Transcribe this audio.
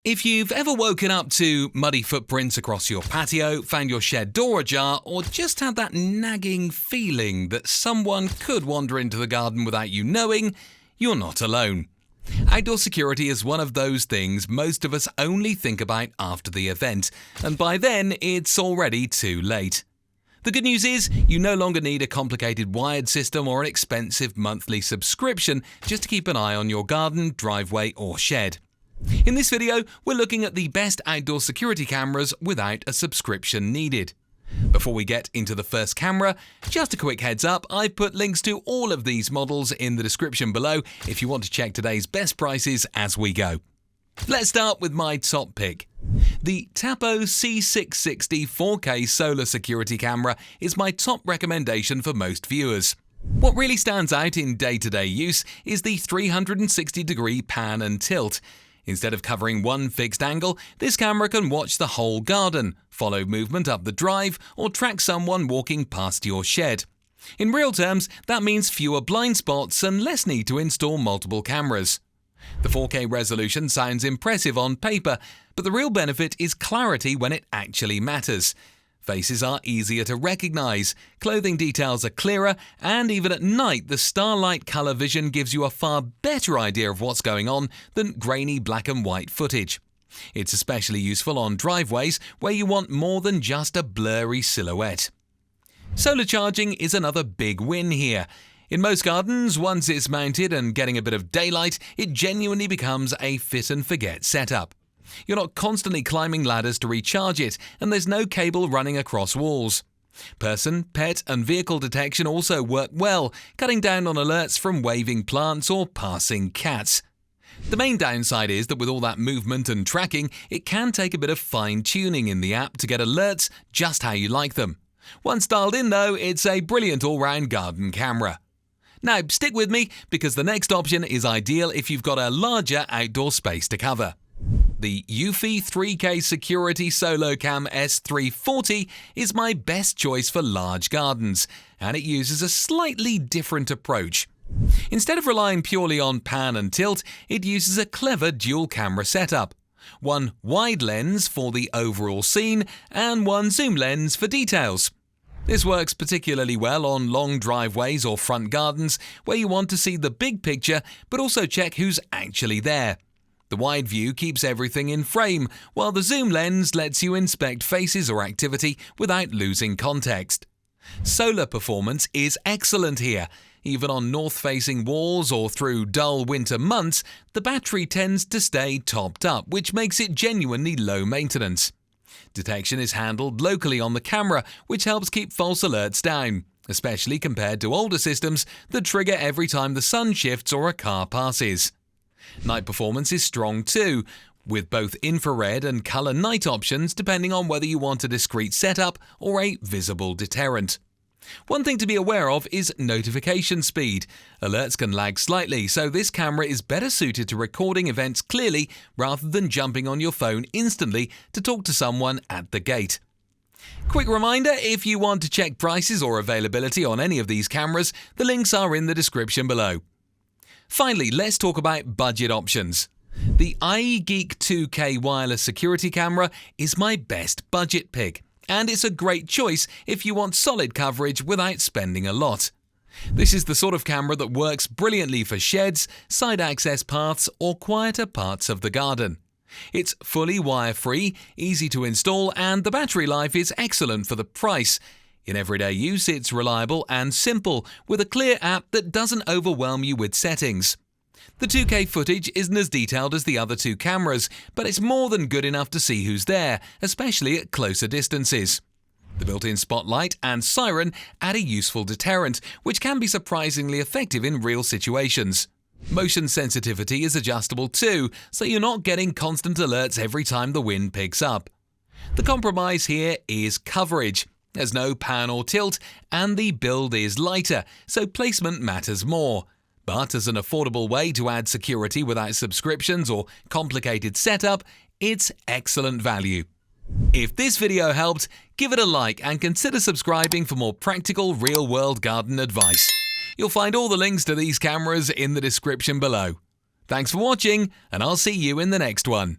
If you've ever woken up to muddy footprints across your patio, found your shed door ajar, or just had that nagging feeling that someone could wander into the garden without you knowing, you're not alone. Outdoor security is one of those things most of us only think about after the event, and by then it's already too late. The good news is you no longer need a complicated wired system or an expensive monthly subscription just to keep an eye on your garden, driveway or shed. In this video, we're looking at the best outdoor security cameras without a subscription needed. Before we get into the first camera, just a quick heads up, I've put links to all of these models in the description below if you want to check today's best prices as we go. Let's start with my top pick. The Tapo C660 4K solar security camera is my top recommendation for most viewers. What really stands out in day-to-day use is the 360-degree pan and tilt. Instead of covering one fixed angle, this camera can watch the whole garden, follow movement up the drive, or track someone walking past your shed. In real terms, that means fewer blind spots and less need to install multiple cameras. The 4K resolution sounds impressive on paper, but the real benefit is clarity when it actually matters. Faces are easier to recognize, clothing details are clearer, and even at night the starlight color vision gives you a far better idea of what's going on than grainy black and white footage. It's especially useful on driveways where you want more than just a blurry silhouette. Solar charging is another big win here. In most gardens, once it's mounted and getting a bit of daylight, it genuinely becomes a fit-and-forget setup. You're not constantly climbing ladders to recharge it, and there's no cable running across walls. Person, pet, and vehicle detection also work well, cutting down on alerts from waving plants or passing cats. The main downside is that with all that movement and tracking, it can take a bit of fine-tuning in the app to get alerts just how you like them. Once dialed in though, it's a brilliant all-round garden camera. Now stick with me because the next option is ideal if you've got a larger outdoor space to cover. The Eufy 3K Security SoloCam S340 is my best choice for large gardens, and it uses a slightly different approach. Instead of relying purely on pan and tilt, it uses a clever dual camera setup. One wide lens for the overall scene and one zoom lens for details. This works particularly well on long driveways or front gardens where you want to see the big picture but also check who's actually there. The wide view keeps everything in frame, while the zoom lens lets you inspect faces or activity without losing context. Solar performance is excellent here. Even on north-facing walls or through dull winter months, the battery tends to stay topped up, which makes it genuinely low maintenance. Detection is handled locally on the camera, which helps keep false alerts down, especially compared to older systems that trigger every time the sun shifts or a car passes. Night performance is strong too, with both infrared and color night options depending on whether you want a discrete setup or a visible deterrent. One thing to be aware of is notification speed. Alerts can lag slightly, so this camera is better suited to recording events clearly rather than jumping on your phone instantly to talk to someone at the gate. Quick reminder, if you want to check prices or availability on any of these cameras, the links are in the description below. Finally, let's talk about budget options. The iGeek 2K wireless security camera is my best budget pick, and it's a great choice if you want solid coverage without spending a lot. This is the sort of camera that works brilliantly for sheds, side access paths, or quieter parts of the garden. It's fully wire-free, easy to install, and the battery life is excellent for the price. In everyday use, it's reliable and simple, with a clear app that doesn't overwhelm you with settings. The 2K footage isn't as detailed as the other two cameras, but it's more than good enough to see who's there, especially at closer distances. The built-in spotlight and siren add a useful deterrent, which can be surprisingly effective in real situations. Motion sensitivity is adjustable too, so you're not getting constant alerts every time the wind picks up. The compromise here is coverage. There's no pan or tilt, and the build is lighter, so placement matters more. But as an affordable way to add security without subscriptions or complicated setup, it's excellent value. If this video helped, give it a like and consider subscribing for more practical real-world garden advice. You'll find all the links to these cameras in the description below. Thanks for watching, and I'll see you in the next one.